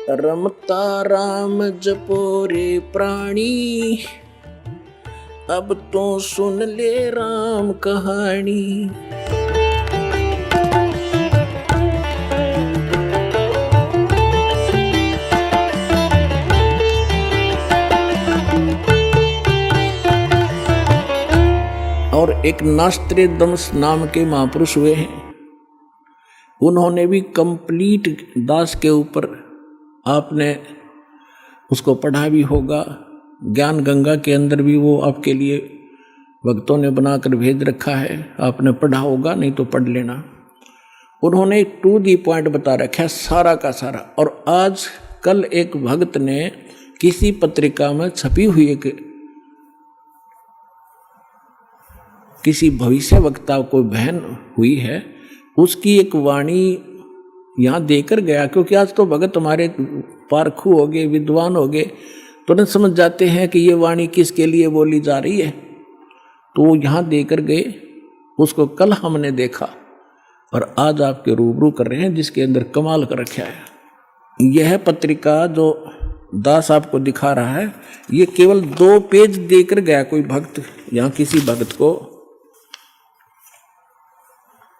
रमता राम जपो रे प्राणी, अब तो सुन ले राम कहानी। और एक नास्त्रे दमस नाम के महापुरुष हुए हैं, उन्होंने भी कंप्लीट दास के ऊपर आपने उसको पढ़ा भी होगा। ज्ञान गंगा के अंदर भी वो आपके लिए भक्तों ने बनाकर भेज रखा है, आपने पढ़ा होगा, नहीं तो पढ़ लेना। उन्होंने टू दी पॉइंट बता रखा है सारा का सारा। और आज कल एक भक्त ने किसी पत्रिका में छपी हुई एक किसी भविष्य वक्ता को बहन हुई है, उसकी एक वाणी यहाँ देकर गया, क्योंकि आज तो भगत हमारे पारखू हो गए, विद्वान हो गए, तुरंत समझ जाते हैं कि ये वाणी किसके लिए बोली जा रही है। तो यहाँ देकर गए, उसको कल हमने देखा और आज आपके रूबरू कर रहे हैं, जिसके अंदर कमाल कर रखा है। यह पत्रिका जो दास आपको दिखा रहा है, ये केवल 2 पेज देकर गया कोई भक्त, यहाँ किसी भक्त को।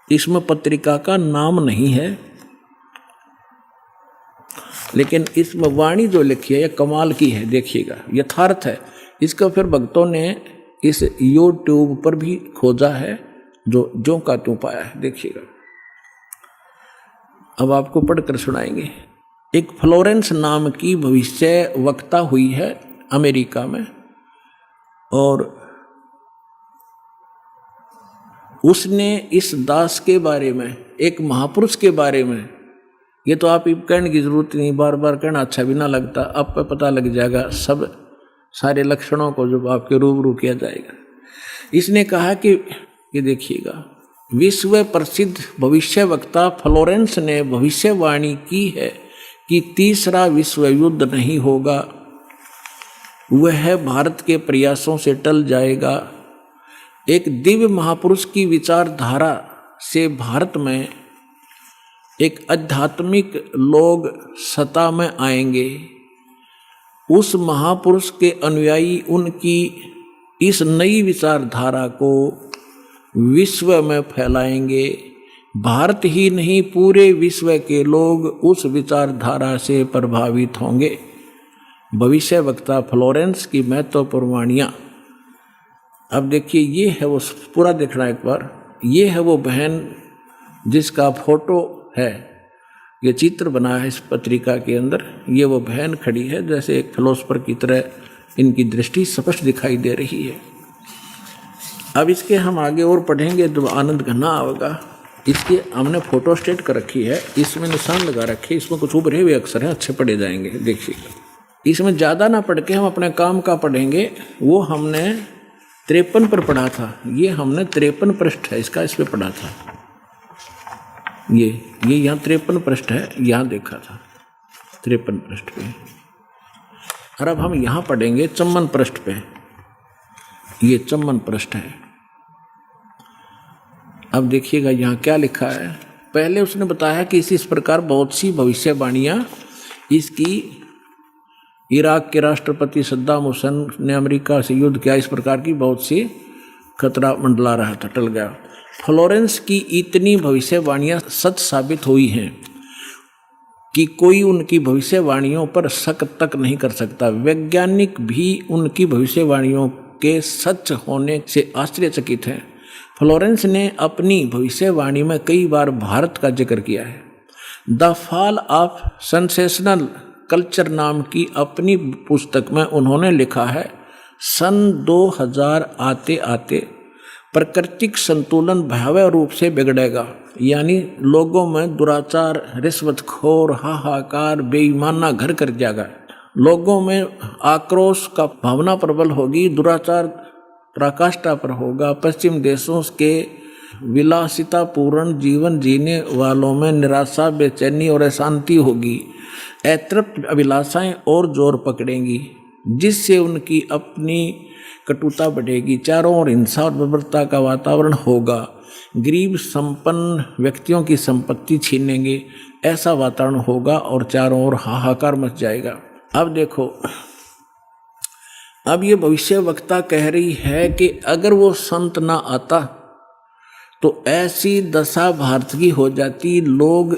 इसमें पत्रिका का नाम नहीं है, लेकिन इसमें वाणी जो लिखी है यह कमाल की है, देखिएगा, यथार्थ है। इसका फिर भक्तों ने इस YouTube पर भी खोजा है, जो ज्यों का त्यों पाया है, देखिएगा। अब आपको पढ़कर सुनाएंगे। एक फ्लोरेंस नाम की भविष्य वक्ता हुई है अमेरिका में, और उसने इस दास के बारे में, एक महापुरुष के बारे में, ये तो आप कहने की जरूरत नहीं, बार बार कहना अच्छा भी ना लगता, आप पे पता लग जाएगा सब सारे लक्षणों को जब आपके रूबरू किया जाएगा। इसने कहा कि ये देखिएगा, विश्व प्रसिद्ध भविष्य वक्ता फ्लोरेंस ने भविष्यवाणी की है कि तीसरा विश्व युद्ध नहीं होगा, वह भारत के प्रयासों से टल जाएगा। एक दिव्य महापुरुष की विचारधारा से भारत में एक आध्यात्मिक लोग सत्ता में आएंगे। उस महापुरुष के अनुयायी उनकी इस नई विचारधारा को विश्व में फैलाएंगे। भारत ही नहीं, पूरे विश्व के लोग उस विचारधारा से प्रभावित होंगे। भविष्य वक्ता फ्लोरेंस की महत्वपूर्ण वाणियाँ। अब देखिए, ये है वो, पूरा देखना एक बार। ये है वो बहन जिसका फोटो है, ये चित्र बना है इस पत्रिका के अंदर। ये वो बहन खड़ी है, जैसे एक फिलोसफर की तरह इनकी दृष्टि स्पष्ट दिखाई दे रही है। अब इसके हम आगे और पढ़ेंगे तो आनंद घना आएगा। इसके हमने फोटो स्टेट कर रखी है, इसमें निशान लगा रखे, इसमें कुछ उभरे हुए अक्षर हैं, अच्छे पढ़े जाएंगे, देखिएगा। इसमें ज़्यादा ना पढ़ के हम अपने काम का पढ़ेंगे। वो हमने 53 पर पढ़ा था, ये हमने 53 पृष्ठ है इसका, इस पर पढ़ा था। ये यहाँ 53 पृष्ठ है, यहाँ देखा था 53 पृष्ठ पे। और अब हम यहाँ पढ़ेंगे 54 पृष्ठ पे। ये 54 पृष्ठ है। अब देखिएगा यहाँ क्या लिखा है। पहले उसने बताया कि इस प्रकार बहुत सी भविष्यवाणियाँ इसकी, इराक के राष्ट्रपति सद्दाम हुसैन ने अमेरिका से युद्ध किया, इस प्रकार की बहुत सी खतरा मंडला रहा था, टल गया। फ्लोरेंस की इतनी भविष्यवाणियाँ सच साबित हुई हैं कि कोई उनकी भविष्यवाणियों पर शक तक नहीं कर सकता। वैज्ञानिक भी उनकी भविष्यवाणियों के सच होने से आश्चर्यचकित हैं। फ्लोरेंस ने अपनी भविष्यवाणी में कई बार भारत का जिक्र किया है। The fall of sensational culture नाम की अपनी पुस्तक में उन्होंने लिखा है, सन 2000 आते आते प्राकृतिक संतुलन भयावह रूप से बिगड़ेगा। यानी लोगों में दुराचार, रिश्वतखोर, हाहाकार, बेईमाना घर कर जाएगा। लोगों में आक्रोश का भावना प्रबल होगी, दुराचार पराकाष्ठा पर होगा। पश्चिम देशों के विलासितापूर्ण जीवन जीने वालों में निराशा, बेचैनी और अशांति होगी। अतृप्त अभिलाषाएं और जोर पकड़ेंगी, जिससे उनकी अपनी कटुता बढ़ेगी। चारों ओर हिंसा और बर्बरता का वातावरण होगा। गरीब संपन्न व्यक्तियों की संपत्ति छीनेंगे, ऐसा वातावरण होगा और चारों ओर हाहाकार मच जाएगा। अब देखो, अब ये भविष्य वक्ता कह रही है कि अगर वो संत ना आता तो ऐसी दशा भारत की हो जाती, लोग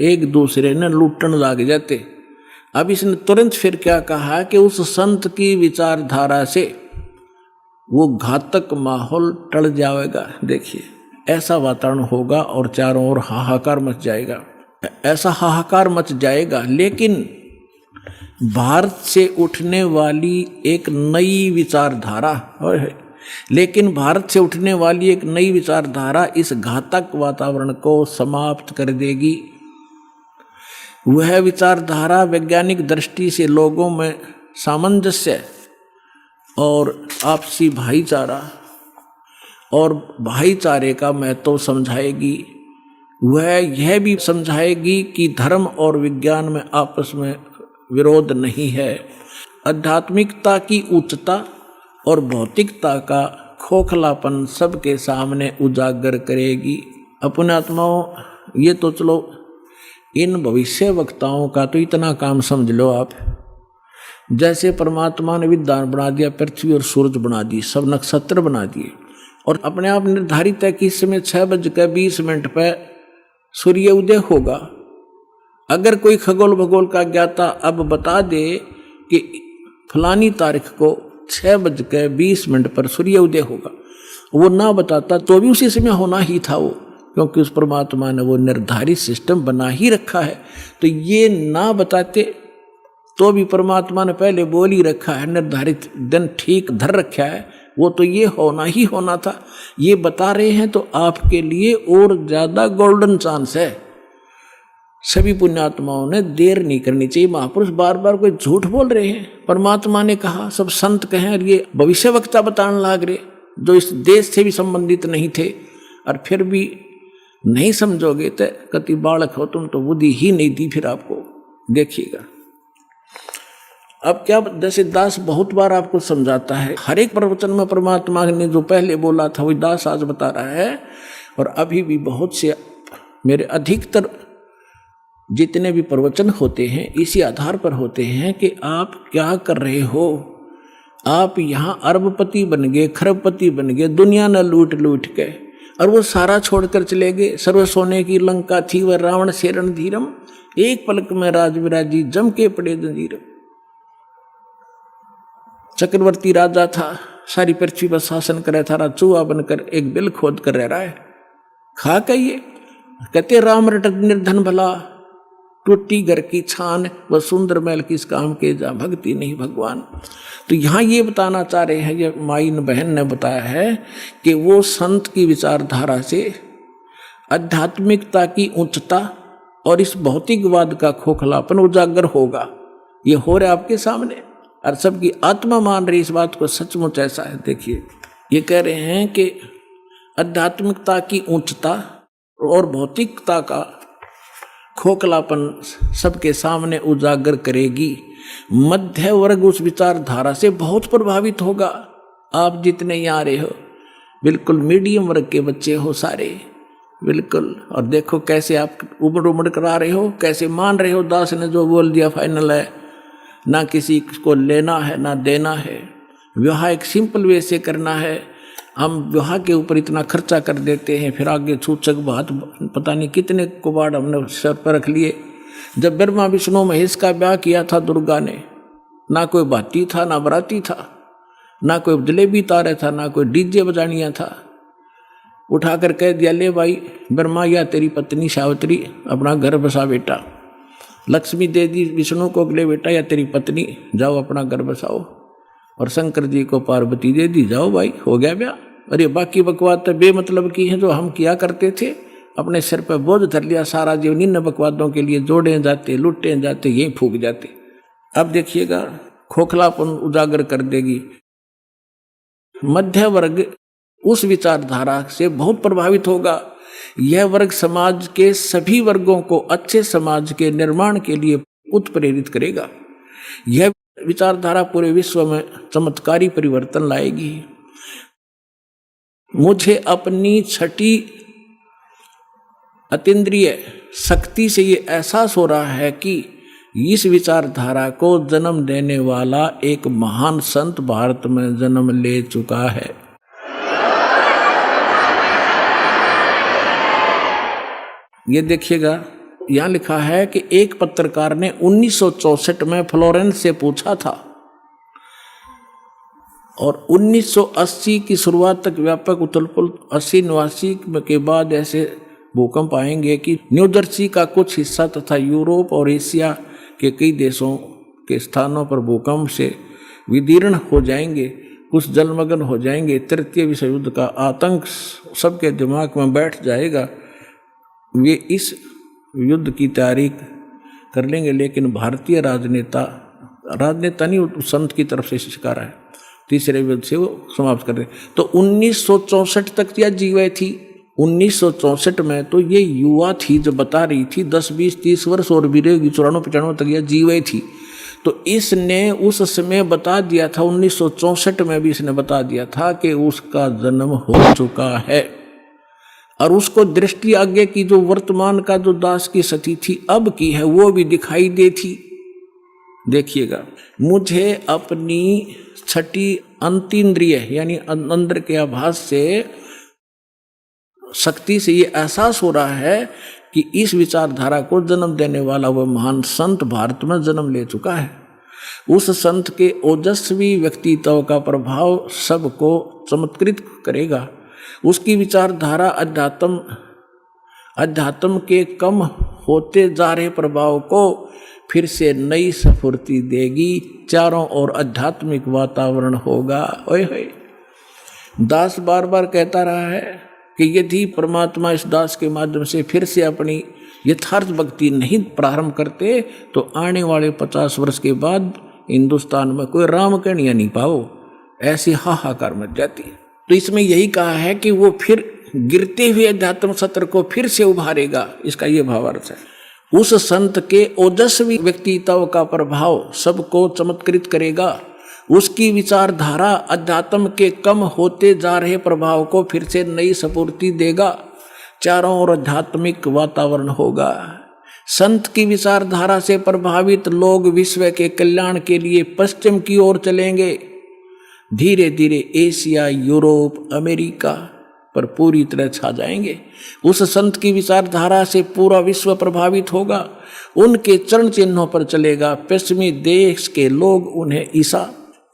एक दूसरे ने लूटने लग जाते। अब इसने तुरंत फिर क्या कहा कि उस संत की विचारधारा से वो घातक माहौल टल जाएगा। देखिए, ऐसा वातावरण होगा और चारों ओर हाहाकार मच जाएगा। ऐसा हाहाकार मच जाएगा, लेकिन भारत से उठने वाली एक नई विचारधारा इस घातक वातावरण को समाप्त कर देगी। वह विचारधारा वैज्ञानिक दृष्टि से लोगों में सामंजस्य और आपसी भाईचारे का महत्व समझाएगी। वह यह भी समझाएगी कि धर्म और विज्ञान में आपस में विरोध नहीं है। आध्यात्मिकता की उच्चता और भौतिकता का खोखलापन सबके सामने उजागर करेगी। अपने आत्माओं, ये तो चलो इन भविष्य वक्ताओं का तो इतना काम समझ लो आप, जैसे परमात्मा ने विद्वान बना दिया, पृथ्वी और सूरज बना दी, सब नक्षत्र बना दिए और अपने आप निर्धारित है कि इस समय 6:20 पर सूर्य उदय होगा। अगर कोई खगोल भगोल का ज्ञाता अब बता दे कि फलानी तारीख को 6:20 पर सूर्य उदय होगा, वो ना बताता तो भी उसी समय होना ही था वो, क्योंकि उस परमात्मा ने वो निर्धारित सिस्टम बना ही रखा है। तो ये ना बताते तो भी परमात्मा ने पहले बोल ही रखा है, निर्धारित दिन ठीक धर रखा है, वो तो ये होना ही होना था। ये बता रहे हैं तो आपके लिए और ज्यादा गोल्डन चांस है। सभी पुण्यात्माओं ने देर नहीं करनी चाहिए। महापुरुष बार बार कोई झूठ बोल रहे हैं, परमात्मा ने कहा, सब संत कहें, और ये भविष्यवक्ता बताने लग रहे जो इस देश से भी संबंधित नहीं थे, और फिर भी नहीं समझोगे तो कति बालक हो तुम, तो बुद्धि ही नहीं दी फिर आपको। देखिएगा अब क्या, जैसे दास बहुत बार आपको समझाता है, हर एक प्रवचन में परमात्मा ने जो पहले बोला था वही दास आज बता रहा है। और अभी भी बहुत से मेरे अधिकतर जितने भी प्रवचन होते हैं इसी आधार पर होते हैं कि आप क्या कर रहे हो। आप यहाँ अरबपति बन गए, खरबपति बन गए, दुनिया न लूट लूट के, और वो सारा छोड़कर चले गए। सर्व सोने की लंका थी वह रावण से रणधीरम, एक पलक में राज विराजी जम के पड़े जंजीरम। चक्रवर्ती राजा था, सारी पृथ्वी पर शासन कर रहा था, चूहा बनकर एक बिल खोद कर रह रहा है। खा कहिए, कहते राम रट निर्धन भला, टूटी घर की छान, वह सुंदर महल किस काम के, जा भक्ति नहीं भगवान। तो यहाँ ये बताना चाह रहे हैं, ये माइन बहन ने बताया है कि वो संत की विचारधारा से आध्यात्मिकता की उच्चता और इस भौतिकवाद का खोखलापन उजागर होगा। ये हो रहा है आपके सामने, और सबकी आत्मा मान रही इस बात को, सचमुच ऐसा है। देखिए, ये कह रहे हैं कि आध्यात्मिकता की उच्चता और भौतिकता का खोखलापन सबके सामने उजागर करेगी। मध्य वर्ग उस विचारधारा से बहुत प्रभावित होगा। आप जितने यहाँ आ रहे हो बिल्कुल मीडियम वर्ग के बच्चे हो सारे, बिल्कुल, और देखो कैसे आप उमड़ उमड़ कर आ रहे हो, कैसे मान रहे हो दास ने जो बोल दिया फाइनल है, ना किसी को लेना है ना देना है। विवाह एक सिंपल वे से करना है। हम विवाह के ऊपर इतना खर्चा कर देते हैं, फिर आगे छूचक बात, पता नहीं कितने कुबाड़ हमने सर पर रख लिए। जब ब्रह्मा विष्णु महेश का ब्याह किया था दुर्गा ने, ना कोई बाती था ना बराती था, ना कोई जलेबी तारे था, ना कोई डीजे बजानिया था। उठाकर कह दिया, ले भाई ब्रह्मा या तेरी पत्नी सावित्री अपना घर बसा बेटा। लक्ष्मी दे दी विष्णु को, अगले बेटा या तेरी पत्नी जाओ अपना घर बसाओ। और शंकर जी को पार्वती दे दी, जाओ भाई हो गया ब्याह। अरे बाकी बकवाद तो बेमतलब की है जो हम किया करते थे, अपने सिर पर बोझ धर लिया सारा जीवन इन बकवादों के लिए, जोड़े जाते लुटे जाते यही फूक जाते। अब देखिएगा खोखलापन उजागर कर देगी। मध्य वर्ग उस विचारधारा से बहुत प्रभावित होगा। यह वर्ग समाज के सभी वर्गों को अच्छे समाज के निर्माण के लिए उत्प्रेरित करेगा। यह विचारधारा पूरे विश्व में चमत्कारी परिवर्तन लाएगी। मुझे अपनी छठी अतीन्द्रिय शक्ति से ये एहसास हो रहा है कि इस विचारधारा को जन्म देने वाला एक महान संत भारत में जन्म ले चुका है। ये देखिएगा, यहाँ लिखा है कि एक पत्रकार ने 1964 में फ्लोरेंस से पूछा था और 1980 की शुरुआत तक व्यापक उथल-पुथल 80-89 के बाद ऐसे भूकंप आएंगे कि न्यू जर्सी का कुछ हिस्सा तथा यूरोप और एशिया के कई देशों के स्थानों पर भूकंप से विदीर्ण हो जाएंगे, कुछ जलमग्न हो जाएंगे। तृतीय विश्व युद्ध का आतंक सबके दिमाग में बैठ जाएगा। वे इस युद्ध की तैयारी कर लेंगे, लेकिन भारतीय राजनेता नहीं, संत की तरफ से शिकार है, तीसरे युद्ध से वो समाप्त कर रहे। तो 1964 तक यह जीवे थी। 1964 में तो ये युवा थी जो बता रही थी, 10, 20, 30 वर्ष और भी रहेगी, 94-95 तक यह जीवे थी। तो इसने उस समय बता दिया था, 1964 में भी इसने बता दिया था कि उसका जन्म हो चुका है। और उसको दृष्टि आगे की जो वर्तमान का जो दास की सती थी अब की है वो भी दिखाई देती। देखिएगा, मुझे अपनी छठी अंतीन्द्रिय यानी अंदर के आभास से शक्ति से ये एहसास हो रहा है कि इस विचारधारा को जन्म देने वाला वह महान संत भारत में जन्म ले चुका है। उस संत के ओजस्वी व्यक्तित्व का प्रभाव सबको चमत्कृत करेगा। उसकी विचारधारा अध्यात्म के कम होते जा रहे प्रभाव को फिर से नई स्फूर्ति देगी। चारों ओर आध्यात्मिक वातावरण होगा। ओए होए, दास बार बार कहता रहा है कि यदि परमात्मा इस दास के माध्यम से फिर से अपनी यथार्थ भक्ति नहीं प्रारंभ करते तो आने वाले 50 वर्ष के बाद हिंदुस्तान में कोई राम कहानियां नहीं पाओ, ऐसी हाहाकार मच जाती है। तो इसमें यही कहा है कि वो फिर गिरते हुए अध्यात्म सत्र को फिर से उभारेगा, इसका ये भावार्थ है। उस संत के ओजस्वी व्यक्तित्व का प्रभाव सबको चमत्कृत करेगा। उसकी विचारधारा अध्यात्म के कम होते जा रहे प्रभाव को फिर से नई स्फूर्ति देगा। चारों ओर आध्यात्मिक वातावरण होगा। संत की विचारधारा से प्रभावित लोग विश्व के कल्याण के लिए पश्चिम की ओर चलेंगे। धीरे धीरे एशिया, यूरोप, अमेरिका पर पूरी तरह छा जाएंगे। उस संत की विचारधारा से पूरा विश्व प्रभावित होगा। उनके चरण चिन्हों पर चलेगा। पश्चिमी देश के लोग उन्हें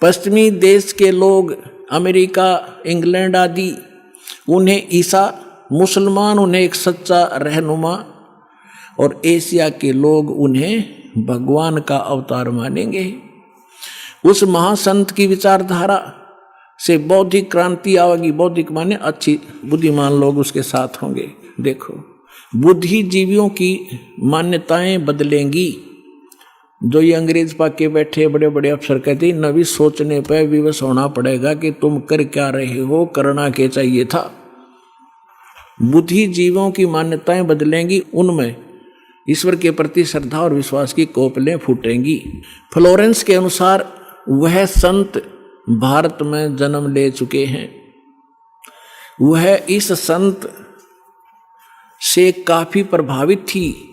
पश्चिमी देश के लोग अमेरिका, इंग्लैंड आदि उन्हें ईसा, मुसलमान उन्हें एक सच्चा रहनुमा और एशिया के लोग उन्हें भगवान का अवतार मानेंगे। उस महासंत की विचारधारा से बौद्धिक क्रांति आएगी। बौद्धिक माने अच्छी बुद्धिमान लोग उसके साथ होंगे। देखो, बुद्धिजीवियों की मान्यताएं बदलेंगी। जो ये अंग्रेज पाके बैठे बड़े बड़े अफसर कहते हैं नवी सोचने पर विवश होना पड़ेगा कि तुम कर क्या रहे हो, करना क्या चाहिए था। बुद्धिजीवियों की मान्यताएं बदलेंगी, उनमें ईश्वर के प्रति श्रद्धा और विश्वास की कोपलें फूटेंगी। फ्लोरेंस के अनुसार वह संत भारत में जन्म ले चुके हैं। वह इस संत से काफी प्रभावित थी।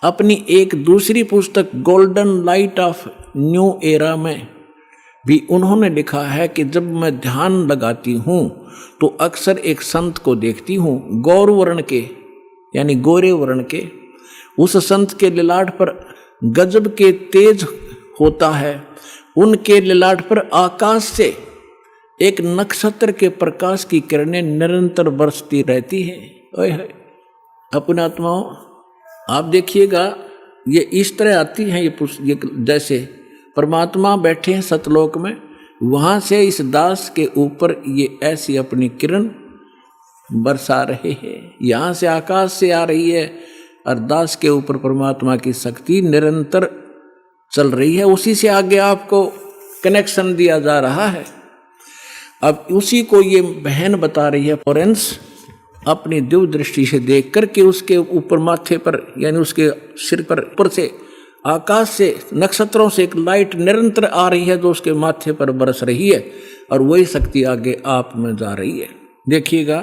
अपनी एक दूसरी पुस्तक golden light of new era में भी उन्होंने लिखा है कि जब मैं ध्यान लगाती हूँ तो अक्सर एक संत को देखती हूँ, गौर वर्ण के यानी गोरे वर्ण के। उस संत के ललाट पर गजब के तेज होता है। उनके ललाट पर आकाश से एक नक्षत्र के प्रकाश की किरणें निरंतर बरसती रहती है। ओए होए, अपने आत्माओं आप देखिएगा, ये इस तरह आती हैं ये जैसे परमात्मा बैठे हैं सतलोक में, वहाँ से इस दास के ऊपर ये ऐसी अपनी किरण बरसा रहे हैं। यहाँ से आकाश से आ रही है और दास के ऊपर परमात्मा की शक्ति निरंतर चल रही है। उसी से आगे आपको कनेक्शन दिया जा रहा है। अब उसी को ये बहन बता रही है फ्लोरेंस अपनी दिव्य दृष्टि से देख करके उसके ऊपर माथे पर यानी उसके सिर पर ऊपर से आकाश से नक्षत्रों से एक लाइट निरंतर आ रही है जो उसके माथे पर बरस रही है और वही शक्ति आगे आप में जा रही है। देखिएगा,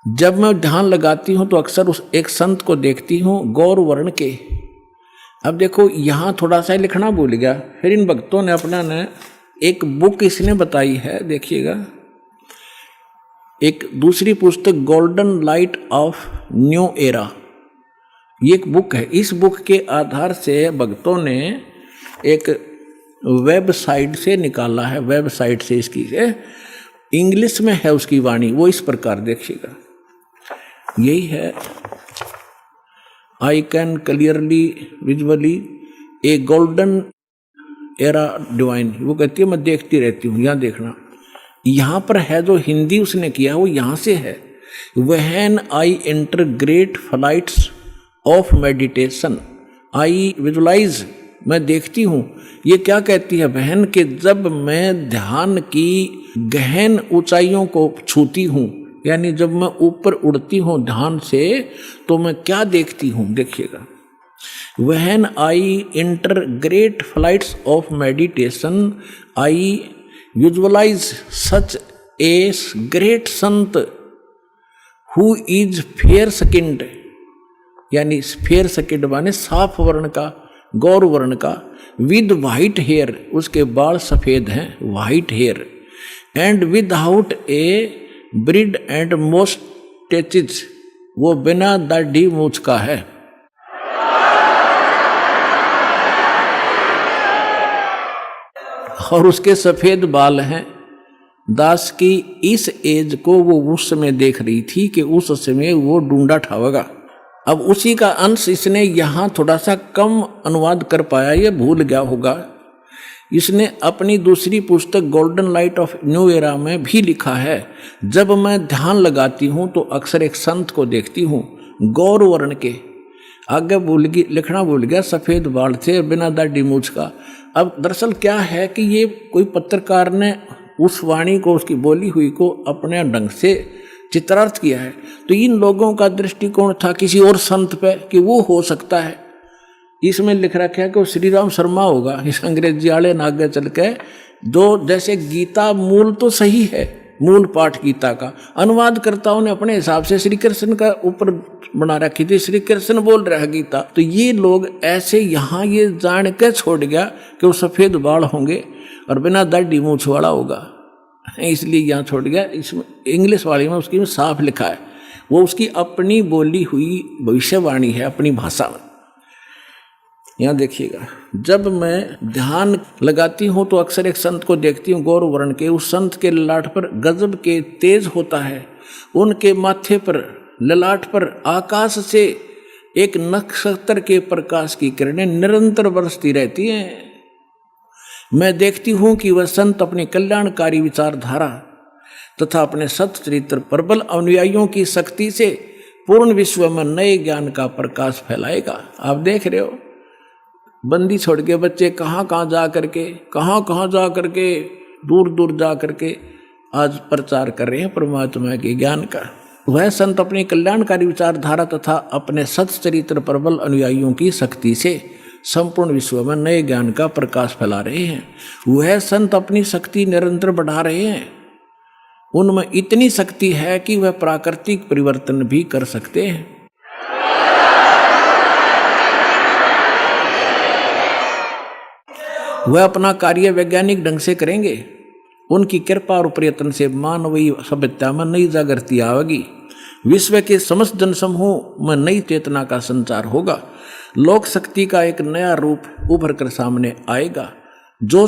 जब मैं ध्यान लगाती हूँ तो अक्सर उस एक संत को देखती हूँ गौर वर्ण के। अब देखो यहाँ थोड़ा सा लिखना भूल गया, फिर इन भक्तों ने अपना ने एक बुक इसने बताई है, देखिएगा, एक दूसरी पुस्तक golden light of new era, ये एक बुक है। इस बुक के आधार से भक्तों ने एक वेबसाइट से निकाला है, वेबसाइट से इसकी इंग्लिश में है उसकी वाणी, वो इस प्रकार देखिएगा, यही है, I can clearly visually A golden era divine. वो कहती है मैं देखती रहती हूँ, यहाँ देखना, यहाँ पर है जो हिंदी उसने किया वो यहाँ से है। When I enter great flights of meditation I visualise, मैं देखती हूँ, ये क्या कहती है बहन कि जब मैं ध्यान की गहन ऊंचाइयों को छूती हूँ, यानी जब मैं ऊपर उड़ती हूँ ध्यान से, तो मैं क्या देखती हूँ, देखिएगा, when I enter great flights of meditation I visualise such a great sant who is fair skinned, यानी फेयर स्किन्ड माने साफ वर्ण का, गौर वर्ण का, विद वाइट हेयर, उसके बाल सफेद हैं, white hair, and without a beard and moustaches, वो बिना दाढ़ी मूछ का है। और उसके सफेद बाल हैं। दास की इस एज को वो उस समय देख रही थी कि उस समय वो ढूंढा ठावेगा। अब उसी का अंश इसने यहाँ थोड़ा सा कम अनुवाद कर पाया, ये भूल गया होगा। इसने अपनी दूसरी पुस्तक golden light of new era में भी लिखा है, जब मैं ध्यान लगाती हूँ तो अक्सर एक संत को देखती हूँ गौर वर्ण के, आगे लिखना भूल गया, सफ़ेद बाल थे, बिना दाढ़ी मूछ का। अब दरअसल क्या है कि ये कोई पत्रकार ने उस वाणी को, उसकी बोली हुई को अपने ढंग से चित्रार्थ किया है, तो इन लोगों का दृष्टिकोण था किसी और संत पे कि वो हो सकता है। इसमें लिख रखा है कि वो श्री राम शर्मा होगा, इस अंग्रेजी वाले ने आगे चल के जो, जैसे गीता मूल तो सही है, मूल पाठ गीता का अनुवादकर्ताओं ने अपने हिसाब से श्री कृष्ण का ऊपर बना रखी थी, श्री कृष्ण बोल रहा है गीता, तो ये लोग ऐसे यहाँ ये जान के छोड़ गया कि वो सफ़ेद बाल होंगे और बिना दाढ़ी मूछ वाला होगा, इसलिए यहाँ छोड़ गया। इसमें इंग्लिश वाली में उसकी में साफ लिखा है, वो उसकी अपनी बोली हुई भविष्यवाणी है अपनी भाषा में। यहाँ देखिएगा, जब मैं ध्यान लगाती हूँ तो अक्सर एक संत को देखती हूँ गौर वर्ण के, उस संत के ललाट पर गजब के तेज होता है, उनके माथे पर ललाट पर आकाश से एक नक्षत्र के प्रकाश की किरणें निरंतर बरसती रहती हैं। मैं देखती हूँ कि वह संत अपनी कल्याणकारी विचारधारा तथा अपने सच्चरित्र प्रबल अनुयायियों की शक्ति से पूर्ण विश्व में नए ज्ञान का प्रकाश फैलाएगा। आप देख रहे हो, बंदी छोड़ के बच्चे कहाँ जा करके दूर दूर जा करके आज प्रचार कर रहे हैं परमात्मा के ज्ञान का। वह संत अपनी कल्याणकारी विचारधारा तथा अपने सच्चरित्र प्रबल अनुयायियों की शक्ति से संपूर्ण विश्व में नए ज्ञान का प्रकाश फैला रहे हैं। वह संत अपनी शक्ति निरंतर बढ़ा रहे हैं, उनमें इतनी शक्ति है कि वह प्राकृतिक परिवर्तन भी कर सकते हैं। वह अपना कार्य वैज्ञानिक ढंग से करेंगे, उनकी कृपा और प्रयत्न से मानवीय सभ्यता में नई जागृति आएगी, विश्व के समस्त जनसमूह में नई चेतना का संचार होगा, लोक शक्ति का एक नया रूप उभर कर सामने आएगा, जो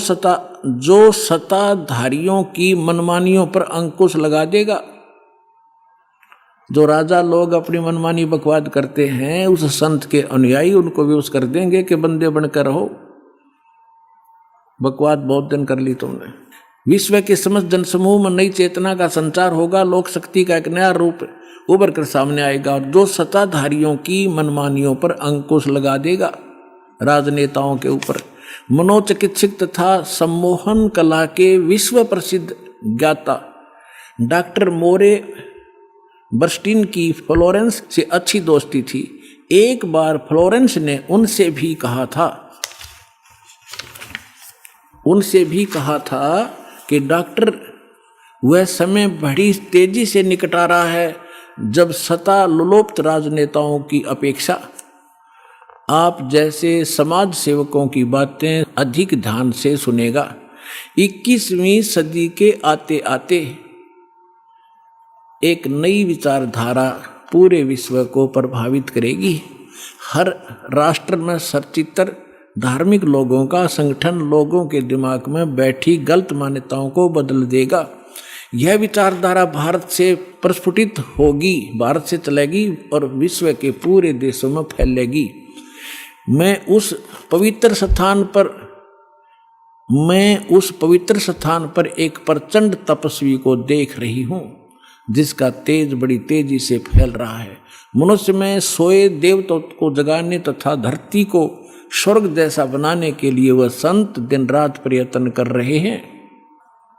सत्ताधारियों की मनमानियों पर अंकुश लगा देगा। जो राजा लोग अपनी मनमानी बकवाद करते हैं, उस संत के अनुयायी उनको विवश कर देंगे कि बंदे बनकर रहो, बकवाद बहुत दिन कर ली तुमने। विश्व के समस्त जनसमूह में नई चेतना का संचार होगा, लोक शक्ति का एक नया रूप उभर कर सामने आएगा, और जो सत्ताधारियों की मनमानियों पर अंकुश लगा देगा, राजनेताओं के ऊपर। मनोचिकित्सक तथा सम्मोहन कला के विश्व प्रसिद्ध ज्ञाता डॉक्टर मोरे बर्स्टीन की फ्लोरेंस से अच्छी दोस्ती थी। एक बार फ्लोरेंस ने उनसे भी कहा था कि डॉक्टर, वह समय बड़ी तेजी से निकट आ रहा है, जब सत्ता लोलुप्त राजनेताओं की अपेक्षा आप जैसे समाज सेवकों की बातें अधिक ध्यान से सुनेगा। 21वीं सदी के आते आते एक नई विचारधारा पूरे विश्व को प्रभावित करेगी। हर राष्ट्र में सचित्र धार्मिक लोगों का संगठन लोगों के दिमाग में बैठी गलत मान्यताओं को बदल देगा। यह विचारधारा भारत से प्रस्फुटित होगी, भारत से चलेगी और विश्व के पूरे देशों में फैलेगी। मैं उस पवित्र स्थान पर एक प्रचंड तपस्वी को देख रही हूँ, जिसका तेज बड़ी तेजी से फैल रहा है। मनुष्य में सोए देवताओं को जगाने तथा धरती को स्वर्ग जैसा बनाने के लिए वह संत दिन रात प्रयत्न कर रहे हैं।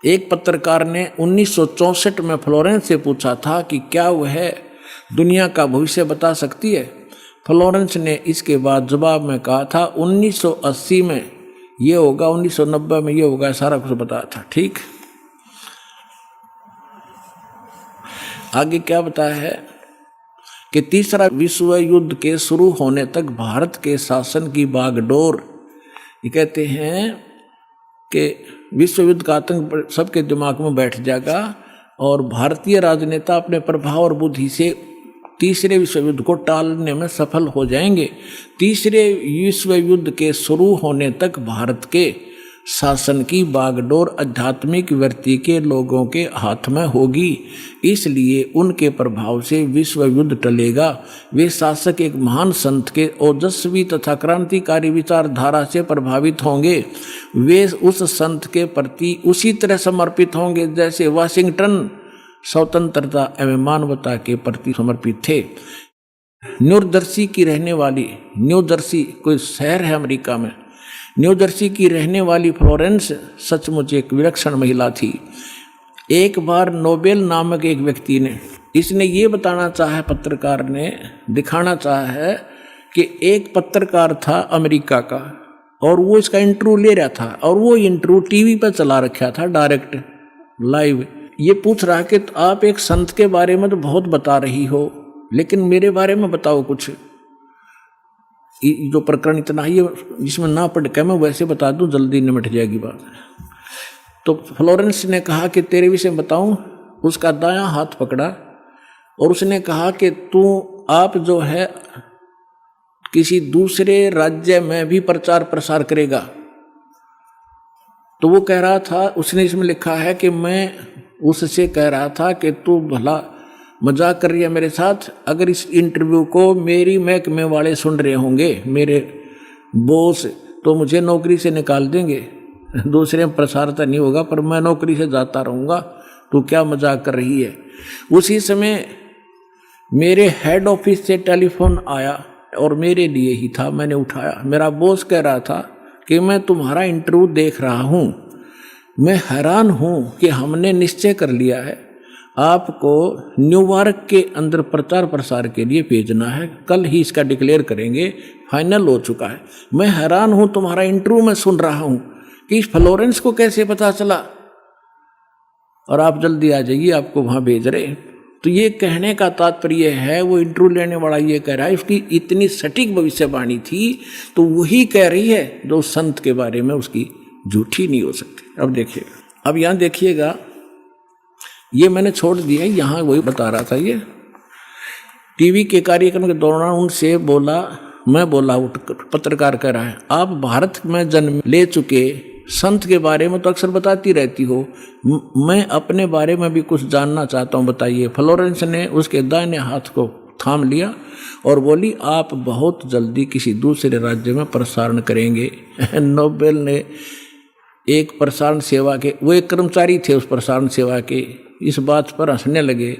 एक पत्रकार ने 1964 में फ्लोरेंस से पूछा था कि क्या वह दुनिया का भविष्य बता सकती है। फ्लोरेंस ने इसके बाद जवाब में कहा था 1980 में ये होगा, 1990 में ये होगा, सारा कुछ बताया था। ठीक, आगे क्या बताया है कि तीसरा विश्व युद्ध के शुरू होने तक भारत के शासन की बागडोर, ये कहते हैं कि विश्व युद्ध का आतंक सबके दिमाग में बैठ जाएगा और भारतीय राजनेता अपने प्रभाव और बुद्धि से तीसरे विश्व युद्ध को टालने में सफल हो जाएंगे। तीसरे विश्व युद्ध के शुरू होने तक भारत के शासन की बागडोर आध्यात्मिक वृत्ति के लोगों के हाथ में होगी, इसलिए उनके प्रभाव से विश्व युद्ध टलेगा। वे शासक एक महान संत के ओजस्वी तथा क्रांतिकारी विचारधारा से प्रभावित होंगे। वे उस संत के प्रति उसी तरह समर्पित होंगे जैसे वाशिंगटन स्वतंत्रता एवं मानवता के प्रति समर्पित थे। न्यूजर्सी की रहने वाली, न्यूजर्सी कोई शहर है अमेरिका में, न्यूजर्सी की रहने वाली फ्लोरेंस सचमुच एक विलक्षण महिला थी। एक बार नोबेल नामक एक व्यक्ति ने, इसने ये बताना चाहा, पत्रकार ने दिखाना चाहा है कि एक पत्रकार था अमेरिका का और वो इसका इंटरव्यू ले रहा था और वो इंटरव्यू टीवी पर चला रखा था डायरेक्ट लाइव। ये पूछ रहा कि तो आप एक संत के बारे में तो बहुत बता रही हो, लेकिन मेरे बारे में बताओ कुछ। जो प्रकरण इतना ही है जिसमें ना पढ़ के मैं वैसे बता दूं, जल्दी निमट जाएगी बात। तो फ्लोरेंस ने कहा कि तेरे विषय में बताऊं। उसका दायां हाथ पकड़ा और उसने कहा कि आप जो है किसी दूसरे राज्य में भी प्रचार प्रसार करेगा। तो वो कह रहा था, उसने इसमें लिखा है कि मैं उससे कह रहा था कि तू भला मजाक कर रही है मेरे साथ। अगर इस इंटरव्यू को मेरी महकमे वाले सुन रहे होंगे, मेरे बॉस, तो मुझे नौकरी से निकाल देंगे। दूसरे में प्रसार तो नहीं होगा पर मैं नौकरी से जाता रहूँगा। तू क्या मजाक कर रही है। उसी समय मेरे हेड ऑफिस से टेलीफोन आया और मेरे लिए ही था, मैंने उठाया। मेरा बॉस कह रहा था कि मैं तुम्हारा इंटरव्यू देख रहा हूँ, मैं हैरान हूँ कि हमने निश्चय कर लिया है आपको न्यूयॉर्क के अंदर प्रचार प्रसार के लिए भेजना है। कल ही इसका डिक्लेयर करेंगे, फाइनल हो चुका है। मैं हैरान हूँ, तुम्हारा इंटरव्यू मैं सुन रहा हूँ कि फ्लोरेंस को कैसे पता चला और आप जल्दी आ जाइए, आपको वहाँ भेज रहे। तो ये कहने का तात्पर्य है, वो इंटरव्यू लेने वाला ये कह रहा है उसकी इतनी सटीक भविष्यवाणी थी तो वही कह रही है जो संत के बारे में उसकी झूठी नहीं हो सकती। अब देखिएगा, अब यहाँ देखिएगा, ये मैंने छोड़ दिया, यहाँ वही बता रहा था। ये टीवी के कार्यक्रम के दौरान उनसे बोला, मैं बोला, पत्रकार कह रहा है, आप भारत में जन्म ले चुके संत के बारे में तो अक्सर बताती रहती हो, मैं अपने बारे में भी कुछ जानना चाहता हूँ, बताइए। फ्लोरेंस ने उसके दाहिने हाथ को थाम लिया और बोली, आप बहुत जल्दी किसी दूसरे राज्य में प्रसारण करेंगे। नोबेल ने एक प्रसारण सेवा के, वो एक कर्मचारी थे उस प्रसारण सेवा के, इस बात पर हंसने लगे।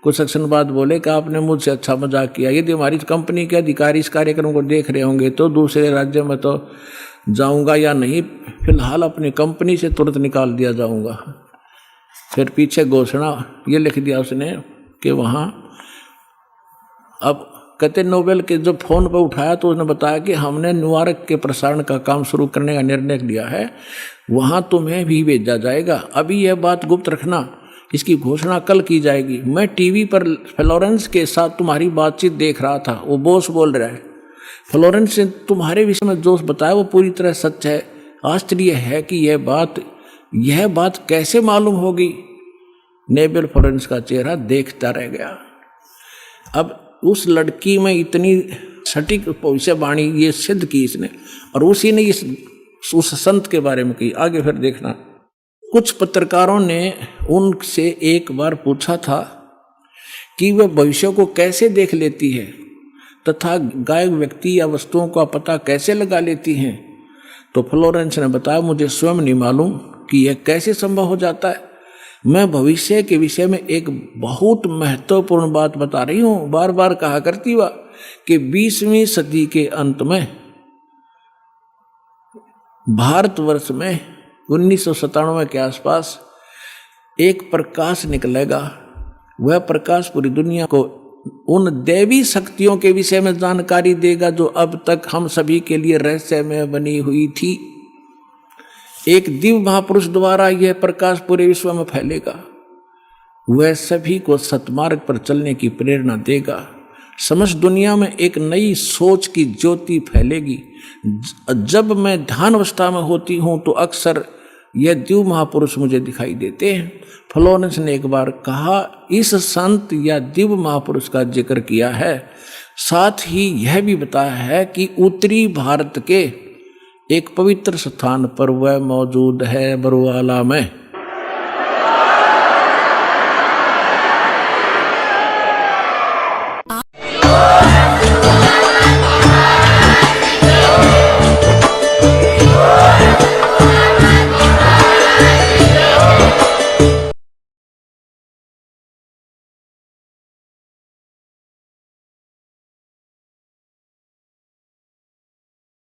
कुछ सेक्शन बाद बोले कि आपने मुझसे अच्छा मजाक किया। यदि हमारी कंपनी के अधिकारी इस कार्यक्रम को देख रहे होंगे तो दूसरे राज्य में तो जाऊंगा या नहीं, फिलहाल अपनी कंपनी से तुरंत निकाल दिया जाऊंगा। फिर पीछे घोषणा ये लिख दिया उसने कि वहाँ, अब कहते नोबेल के जब फोन पर उठाया तो उसने बताया कि हमने न्यूयॉर्क के प्रसारण का काम शुरू करने का निर्णय लिया है, वहाँ तुम्हें भी भेजा जाएगा। अभी यह बात गुप्त रखना इसकी घोषणा कल की जाएगी। मैं टीवी पर फ्लोरेंस के साथ तुम्हारी बातचीत देख रहा था, वो बॉस बोल रहा है, फ्लोरेंस ने तुम्हारे विषय में जो बताया वो पूरी तरह सच है। आश्चर्य है कि यह बात कैसे मालूम होगी। नेबल फ्लोरेंस का चेहरा देखता रह गया। अब उस लड़की में इतनी सटीक भविष्यवाणी ये सिद्ध की इसने, और उसी ने उस संत के बारे में की। आगे फिर देखना, कुछ पत्रकारों ने उनसे एक बार पूछा था कि वह भविष्य को कैसे देख लेती है तथा गायक व्यक्ति या वस्तुओं का पता कैसे लगा लेती हैं। तो फ्लोरेंस ने बताया, मुझे स्वयं नहीं मालूम कि यह कैसे संभव हो जाता है। मैं भविष्य के विषय में एक बहुत महत्वपूर्ण बात बता रही हूँ। बार बार कहा करती वह कि 20वीं सदी के अंत में भारतवर्ष में 1997 के आसपास एक प्रकाश निकलेगा। वह प्रकाश पूरी दुनिया को उन दैवी शक्तियों के विषय में जानकारी देगा जो अब तक हम सभी के लिए रहस्यमय बनी हुई थी। एक दिव्य महापुरुष द्वारा यह प्रकाश पूरे विश्व में फैलेगा। वह सभी को सतमार्ग पर चलने की प्रेरणा देगा। समस्त दुनिया में एक नई सोच की ज्योति फैलेगी। जब मैं ध्यान अवस्था में होती हूँ तो अक्सर यह दिव्य महापुरुष मुझे दिखाई देते हैं। फ्लोरेंस ने एक बार कहा, इस संत या दिव्य महापुरुष का जिक्र किया है, साथ ही यह भी बताया है कि उत्तरी भारत के एक पवित्र स्थान पर वह मौजूद है, बरुआला में।